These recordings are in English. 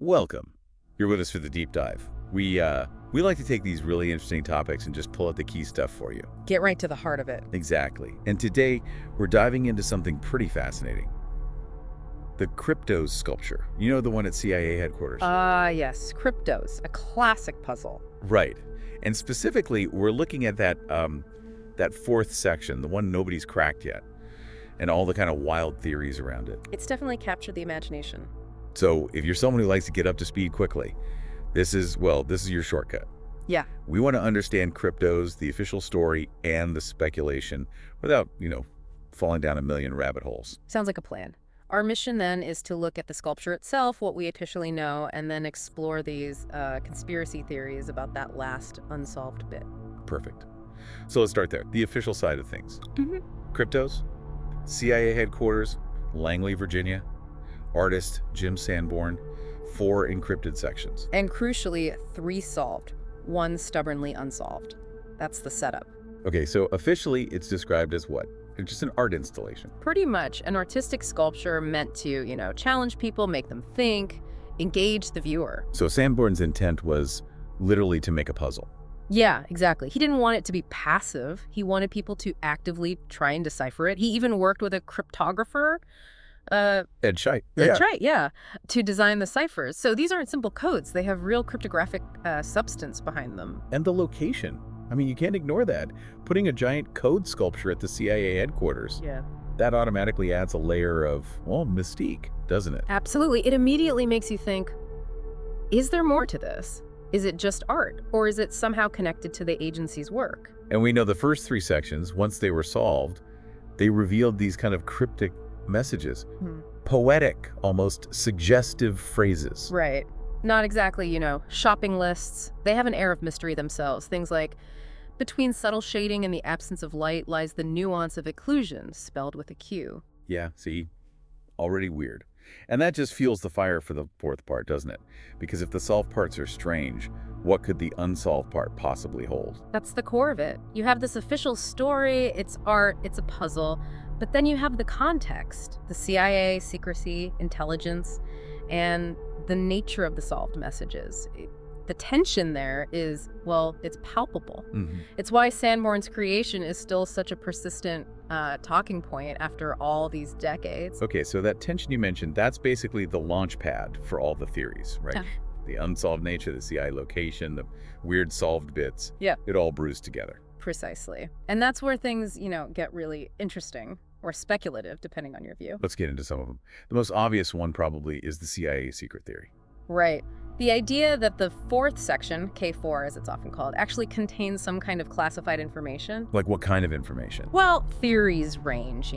Welcome. You're with us for the deep dive. We like to take these really interesting topics and just pull out the key stuff for you. Get right to the heart of it. Exactly. And today, we're diving into something pretty fascinating. The Kryptos sculpture. You know, the one at CIA headquarters? Yes. Kryptos, a classic puzzle. Right. And specifically, we're looking at that fourth section, the one nobody's cracked yet, and all the kind of wild theories around it. It's definitely captured the imagination. So if you're someone who likes to get up to speed quickly, this is your shortcut. Yeah. We want to understand Kryptos, the official story, and the speculation without, falling down a million rabbit holes. Sounds like a plan. Our mission then is to look at the sculpture itself, what we officially know, and then explore these conspiracy theories about that last unsolved bit. Perfect. So let's start there. The official side of things. Mm-hmm. Kryptos, CIA headquarters, Langley, Virginia. Artist Jim Sanborn, 4 encrypted sections. And crucially, 3 solved, 1 stubbornly unsolved. That's the setup. Okay, so officially it's described as what? It's just an art installation. Pretty much an artistic sculpture meant to, challenge people, make them think, engage the viewer. So Sanborn's intent was literally to make a puzzle. Yeah, exactly. He didn't want it to be passive. He wanted people to actively try and decipher it. He even worked with a cryptographer. Ed Scheidt. That's right, yeah, to design the ciphers. So these aren't simple codes. They have real cryptographic substance behind them. And the location. I mean, you can't ignore that. Putting a giant code sculpture at the CIA headquarters. Yeah. That automatically adds a layer of, mystique, doesn't it? Absolutely. It immediately makes you think, is there more to this? Is it just art? Or is it somehow connected to the agency's work? And we know the first 3 sections, once they were solved, they revealed these kind of cryptic messages. Poetic, almost suggestive phrases. Right. Not exactly, shopping lists. They have an air of mystery themselves. Things like, between subtle shading and the absence of light lies the nuance of occlusion, spelled with a Q. Yeah, see? Already weird. And that just fuels the fire for the fourth part, doesn't it? Because if the solved parts are strange, what could the unsolved part possibly hold? That's the core of it. You have this official story, it's art, it's a puzzle, but then you have the context, the CIA, secrecy, intelligence, and the nature of the solved messages. The tension there is, it's palpable. Mm-hmm. It's why Sanborn's creation is still such a persistent talking point after all these decades. Okay, so that tension you mentioned, that's basically the launch pad for all the theories, right? Yeah. The unsolved nature, the CIA location, the weird solved bits. Yeah. It all brews together. Precisely. And that's where things, get really interesting. Or speculative, depending on your view. Let's get into some of them. The most obvious one probably is the CIA secret theory. Right. The idea that the 4th section, K4 as it's often called, actually contains some kind of classified information. Like what kind of information? Well, theories range,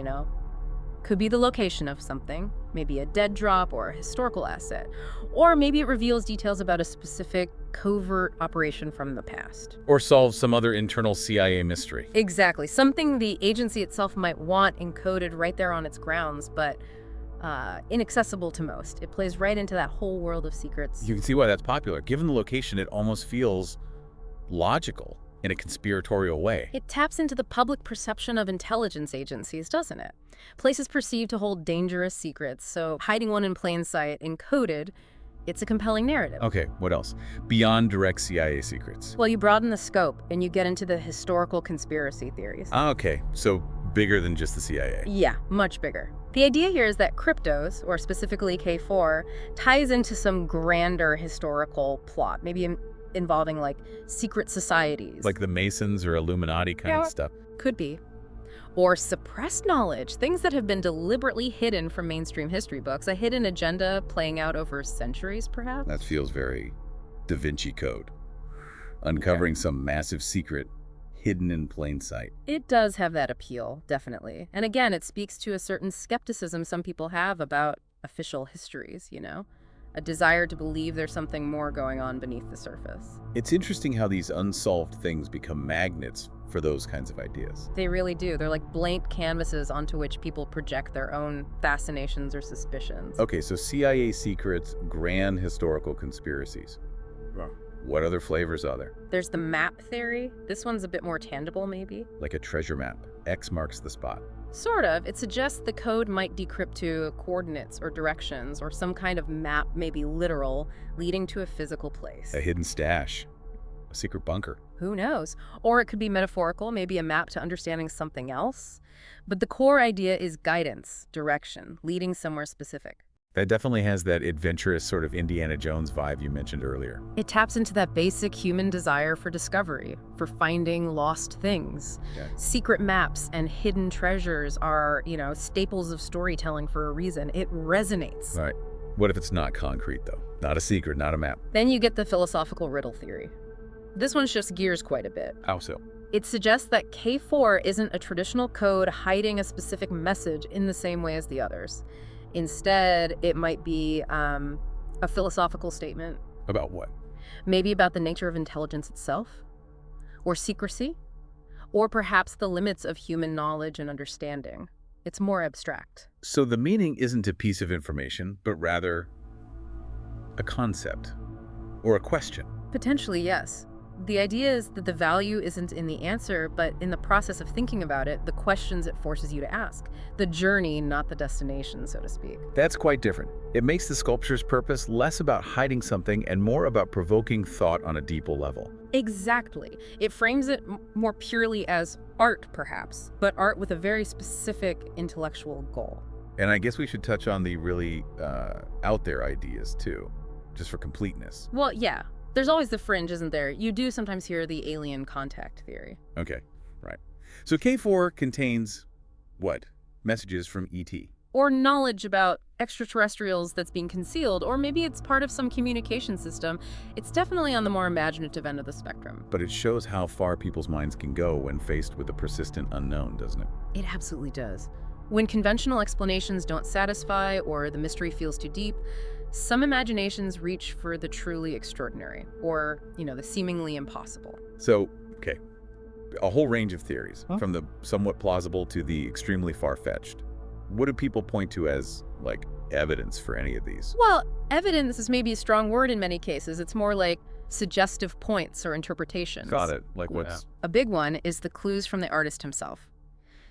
Could be the location of something, maybe a dead drop or a historical asset. Or maybe it reveals details about a specific covert operation from the past. Or solves some other internal CIA mystery. Exactly. Something the agency itself might want encoded right there on its grounds, but inaccessible to most. It plays right into that whole world of secrets. You can see why that's popular. Given the location, it almost feels logical in a conspiratorial way. It taps into the public perception of intelligence agencies, doesn't it? Places perceived to hold dangerous secrets, so hiding one in plain sight, encoded, it's a compelling narrative. Okay, what else? Beyond direct CIA secrets. Well, you broaden the scope, and you get into the historical conspiracy theories. Okay, so bigger than just the CIA. Yeah, much bigger. The idea here is that Kryptos, or specifically K4, ties into some grander historical plot, maybe involving, secret societies. Like the Masons or Illuminati kind of stuff. Could be. Or suppressed knowledge, things that have been deliberately hidden from mainstream history books, a hidden agenda playing out over centuries, perhaps? That feels very Da Vinci Code. Uncovering some massive secret hidden in plain sight. It does have that appeal, definitely. And again, it speaks to a certain skepticism some people have about official histories, A desire to believe there's something more going on beneath the surface. It's interesting how these unsolved things become magnets for those kinds of ideas. They really do. They're like blank canvases onto which people project their own fascinations or suspicions. Okay, so CIA secrets, grand historical conspiracies. Yeah. What other flavors are there? There's the map theory. This one's a bit more tangible, maybe. Like a treasure map. X marks the spot. Sort of. It suggests the code might decrypt to coordinates or directions or some kind of map, maybe literal, leading to a physical place. A hidden stash. A secret bunker. Who knows? Or it could be metaphorical, maybe a map to understanding something else. But the core idea is guidance, direction, leading somewhere specific. That definitely has that adventurous sort of Indiana Jones vibe you mentioned earlier. It taps into that basic human desire for discovery, for finding lost things. Yeah. Secret maps and hidden treasures are, staples of storytelling for a reason. It resonates. All right. What if it's not concrete, though? Not a secret, not a map. Then you get the philosophical riddle theory. This one shifts gears quite a bit. How so? It suggests that K4 isn't a traditional code hiding a specific message in the same way as the others. Instead, it might be a philosophical statement. About what? Maybe about the nature of intelligence itself, or secrecy, or perhaps the limits of human knowledge and understanding. It's more abstract. So the meaning isn't a piece of information, but rather a concept or a question. Potentially, yes. The idea is that the value isn't in the answer, but in the process of thinking about it, the questions it forces you to ask. The journey, not the destination, so to speak. That's quite different. It makes the sculpture's purpose less about hiding something and more about provoking thought on a deeper level. Exactly. It frames it more purely as art, perhaps, but art with a very specific intellectual goal. And I guess we should touch on the really out there ideas, too, just for completeness. Well, yeah. There's always the fringe, isn't there? You do sometimes hear the alien contact theory. Okay, right. So K4 contains what? Messages from ET. Or knowledge about extraterrestrials that's being concealed, or maybe it's part of some communication system. It's definitely on the more imaginative end of the spectrum. But it shows how far people's minds can go when faced with the persistent unknown, doesn't it? It absolutely does. When conventional explanations don't satisfy or the mystery feels too deep, some imaginations reach for the truly extraordinary, or, the seemingly impossible. So, okay, a whole range of theories, from the somewhat plausible to the extremely far-fetched. What do people point to as, evidence for any of these? Well, evidence is maybe a strong word in many cases. It's more like suggestive points or interpretations. Got it. Like what's... A big one is the clues from the artist himself.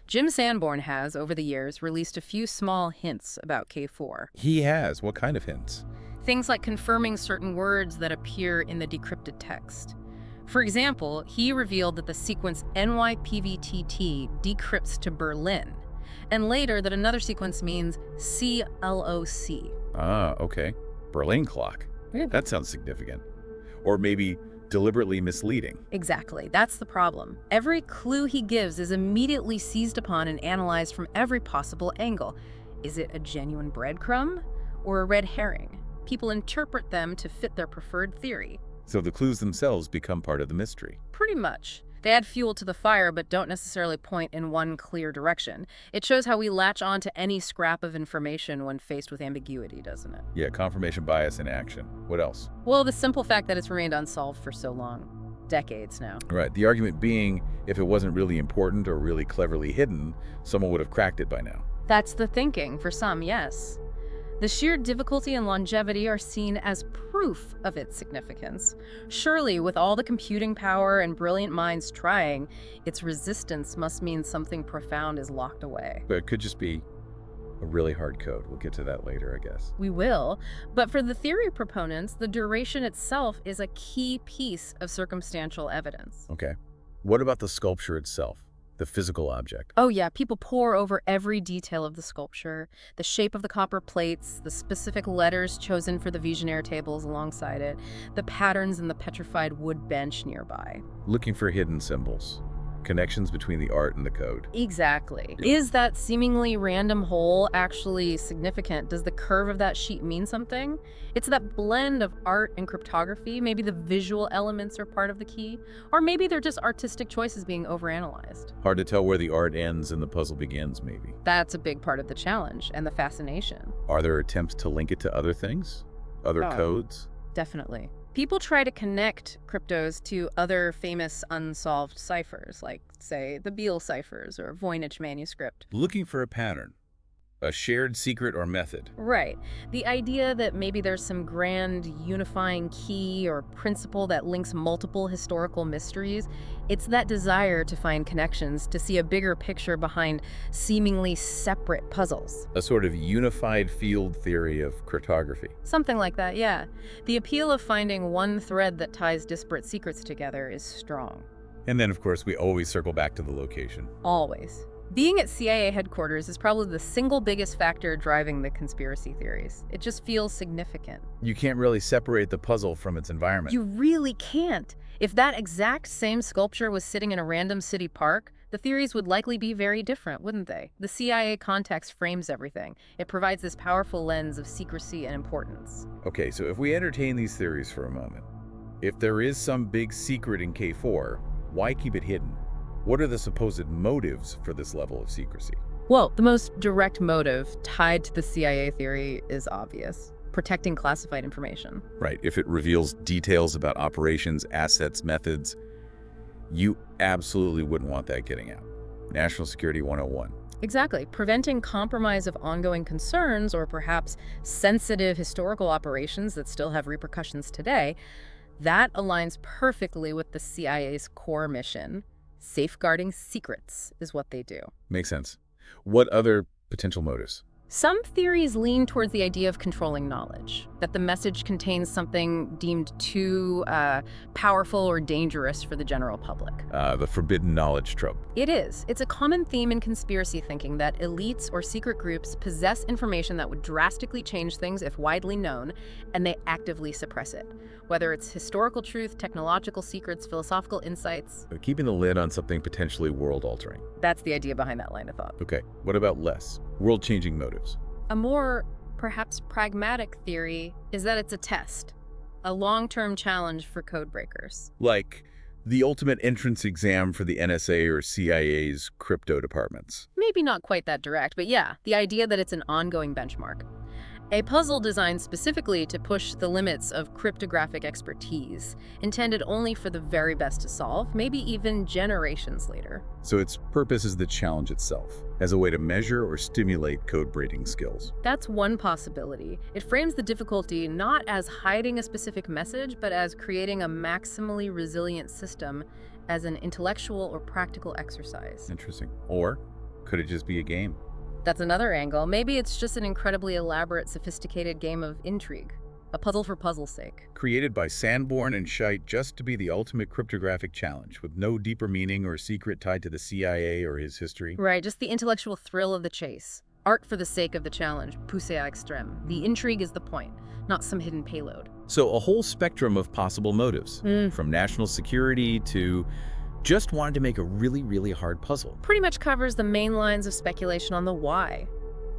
Jim Sanborn has, over the years, released a few small hints about K4. He has? What kind of hints? Things like confirming certain words that appear in the decrypted text. For example, he revealed that the sequence NYPVTT decrypts to Berlin, and later that another sequence means CLOC. Ah, okay. Berlin clock. Yeah. That sounds significant. Or maybe deliberately misleading. Exactly. That's the problem. Every clue he gives is immediately seized upon and analyzed from every possible angle. Is it a genuine breadcrumb or a red herring? People interpret them to fit their preferred theory. So the clues themselves become part of the mystery. Pretty much. They add fuel to the fire, but don't necessarily point in one clear direction. It shows how we latch on to any scrap of information when faced with ambiguity, doesn't it? Yeah, confirmation bias in action. What else? Well, the simple fact that it's remained unsolved for so long. Decades now. Right. The argument being, if it wasn't really important or really cleverly hidden, someone would have cracked it by now. That's the thinking, for some, yes. The sheer difficulty and longevity are seen as proof of its significance. Surely, with all the computing power and brilliant minds trying, its resistance must mean something profound is locked away. But it could just be a really hard code. We'll get to that later, I guess. We will. But for the theory proponents, the duration itself is a key piece of circumstantial evidence. Okay. What about the sculpture itself? The physical object? Oh yeah, people pore over every detail of the sculpture, the shape of the copper plates, the specific letters chosen for the visionnaire tables alongside it, the patterns in the petrified wood bench nearby. Looking for hidden symbols. Connections between the art and the code. Exactly. Is that seemingly random hole actually significant? Does the curve of that sheet mean something? It's that blend of art and cryptography. Maybe the visual elements are part of the key, or maybe they're just artistic choices being overanalyzed. Hard to tell where the art ends and the puzzle begins, maybe. That's a big part of the challenge and the fascination. Are there attempts to link it to other things? Other codes? Definitely. People try to connect Kryptos to other famous unsolved ciphers, like, say, the Beale ciphers or Voynich manuscript. Looking for a pattern. a shared secret or method. Right. The idea that maybe there's some grand unifying key or principle that links multiple historical mysteries, it's that desire to find connections, to see a bigger picture behind seemingly separate puzzles. A sort of unified field theory of cryptography. Something like that, yeah. The appeal of finding one thread that ties disparate secrets together is strong. And then, of course, we always circle back to the location. Always. Being at CIA headquarters is probably the single biggest factor driving the conspiracy theories. It just feels significant. You can't really separate the puzzle from its environment. You really can't. If that exact same sculpture was sitting in a random city park, the theories would likely be very different, wouldn't they? The CIA context frames everything. It provides this powerful lens of secrecy and importance. Okay, so if we entertain these theories for a moment, if there is some big secret in K4, why keep it hidden? What are the supposed motives for this level of secrecy? Well, the most direct motive tied to the CIA theory is obvious: protecting classified information. Right, if it reveals details about operations, assets, methods, you absolutely wouldn't want that getting out. National Security 101. Exactly. Preventing compromise of ongoing concerns or perhaps sensitive historical operations that still have repercussions today, that aligns perfectly with the CIA's core mission. Safeguarding secrets is what they do. Makes sense. What other potential motives? Some theories lean towards the idea of controlling knowledge, that the message contains something deemed too powerful or dangerous for the general public. The forbidden knowledge trope. It is. It's a common theme in conspiracy thinking that elites or secret groups possess information that would drastically change things if widely known, and they actively suppress it. Whether it's historical truth, technological secrets, philosophical insights. Keeping the lid on something potentially world-altering. That's the idea behind that line of thought. Okay, what about less world-changing motives? A more, perhaps pragmatic theory is that it's a test, a long-term challenge for code breakers. Like the ultimate entrance exam for the NSA or CIA's crypto departments. Maybe not quite that direct, but yeah, the idea that it's an ongoing benchmark. A puzzle designed specifically to push the limits of cryptographic expertise, intended only for the very best to solve, maybe even generations later. So its purpose is the challenge itself, as a way to measure or stimulate code-breaking skills. That's one possibility. It frames the difficulty not as hiding a specific message, but as creating a maximally resilient system as an intellectual or practical exercise. Interesting. Or could it just be a game? That's another angle. Maybe it's just an incredibly elaborate, sophisticated game of intrigue. A puzzle for puzzle's sake. Created by Sanborn and Scheidt just to be the ultimate cryptographic challenge, with no deeper meaning or secret tied to the CIA or his history. Right, just the intellectual thrill of the chase. Art for the sake of the challenge, poussé à extrême. The intrigue is the point, not some hidden payload. So a whole spectrum of possible motives, from national security to just wanted to make a really, really hard puzzle. Pretty much covers the main lines of speculation on the why.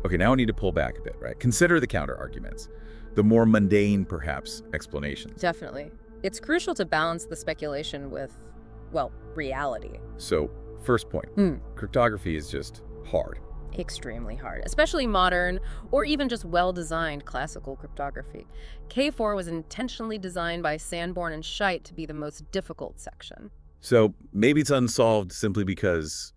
Okay, now I need to pull back a bit, right? Consider the counter-arguments. The more mundane, perhaps, explanations. Definitely. It's crucial to balance the speculation with, well, reality. So, first point, cryptography is just hard. Extremely hard, especially modern or even just well-designed classical cryptography. K4 was intentionally designed by Sanborn and Scheidt to be the most difficult section. So maybe it's unsolved simply because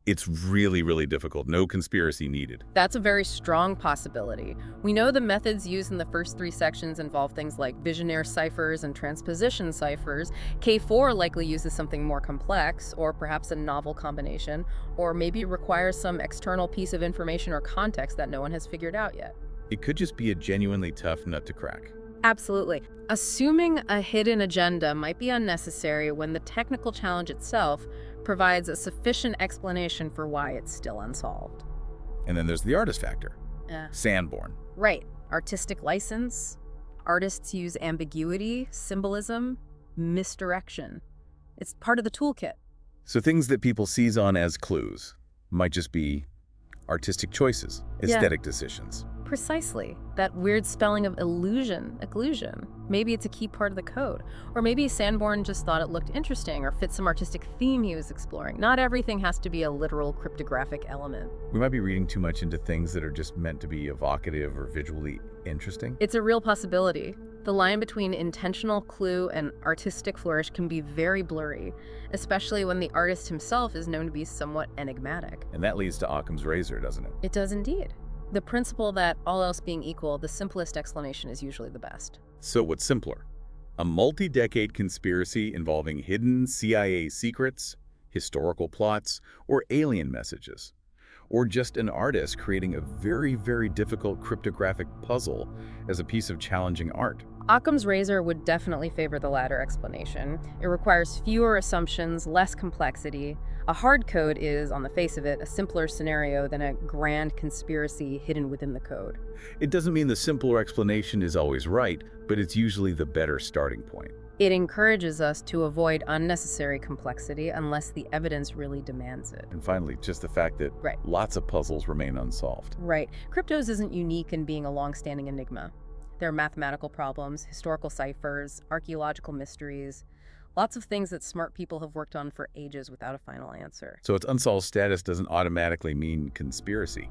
it's really, really difficult. No conspiracy needed. That's a very strong possibility. We know the methods used in the first three sections involve things like visionary ciphers and transposition ciphers. K4 likely uses something more complex, or perhaps a novel combination, or maybe requires some external piece of information or context that no one has figured out yet. It could just be a genuinely tough nut to crack. Absolutely. Assuming a hidden agenda might be unnecessary when the technical challenge itself provides a sufficient explanation for why it's still unsolved. And then there's the artist factor. Sanborn. Right. Artistic license. Artists use ambiguity, symbolism, misdirection. It's part of the toolkit. So things that people seize on as clues might just be artistic choices, aesthetic decisions. Precisely. That weird spelling of occlusion. Maybe it's a key part of the code. Or maybe Sanborn just thought it looked interesting or fit some artistic theme he was exploring. Not everything has to be a literal cryptographic element. We might be reading too much into things that are just meant to be evocative or visually interesting. It's a real possibility. The line between intentional clue and artistic flourish can be very blurry, especially when the artist himself is known to be somewhat enigmatic. And that leads to Occam's razor, doesn't it? It does indeed. The principle that all else being equal, the simplest explanation is usually the best. So what's simpler? A multi-decade conspiracy involving hidden CIA secrets, historical plots, or alien messages? Or just an artist creating a very, very difficult cryptographic puzzle as a piece of challenging art? Occam's razor would definitely favor the latter explanation. It requires fewer assumptions, less complexity. A hard code is, on the face of it, a simpler scenario than a grand conspiracy hidden within the code. It doesn't mean the simpler explanation is always right, but it's usually the better starting point. It encourages us to avoid unnecessary complexity unless the evidence really demands it. And finally, just the fact that Right. lots of puzzles remain unsolved. Right. Kryptos isn't unique in being a long-standing enigma. There are mathematical problems, historical ciphers, archaeological mysteries, lots of things that smart people have worked on for ages without a final answer. So its unsolved status doesn't automatically mean conspiracy.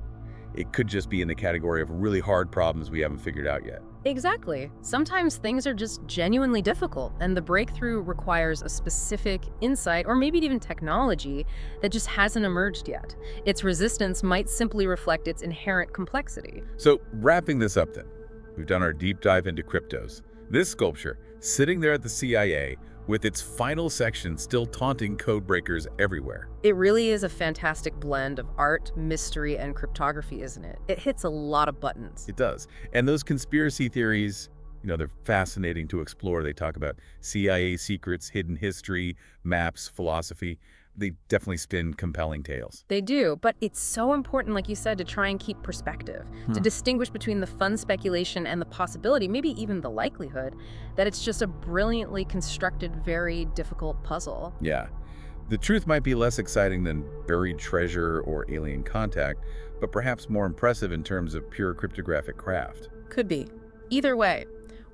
It could just be in the category of really hard problems we haven't figured out yet. Exactly. Sometimes things are just genuinely difficult, and the breakthrough requires a specific insight or maybe even technology that just hasn't emerged yet. Its resistance might simply reflect its inherent complexity. So wrapping this up then, we've done our deep dive into Kryptos. This sculpture, sitting there at the CIA, with its final section still taunting code breakers everywhere. It really is a fantastic blend of art, mystery, and cryptography, isn't it? It hits a lot of buttons. It does. And those conspiracy theories, they're fascinating to explore. They talk about CIA secrets, hidden history, maps, philosophy. They definitely spin compelling tales. They do, but it's so important, like you said, to try and keep perspective, to distinguish between the fun speculation and the possibility, maybe even the likelihood, that it's just a brilliantly constructed, very difficult puzzle. Yeah. The truth might be less exciting than buried treasure or alien contact, but perhaps more impressive in terms of pure cryptographic craft. Could be. Either way,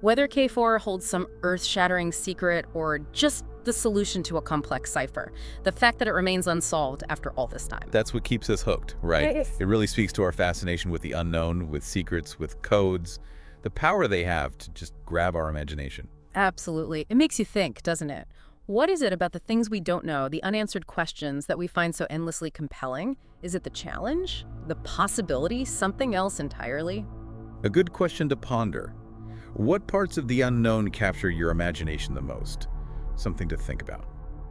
whether K4 holds some earth-shattering secret or just the solution to a complex cipher, the fact that it remains unsolved after all this time. That's what keeps us hooked, right? It really speaks to our fascination with the unknown, with secrets, with codes, the power they have to just grab our imagination. Absolutely. It makes you think, doesn't it? What is it about the things we don't know, the unanswered questions that we find so endlessly compelling? Is it the challenge? The possibility? Something else entirely? A good question to ponder. What parts of the unknown capture your imagination the most? Something to think about.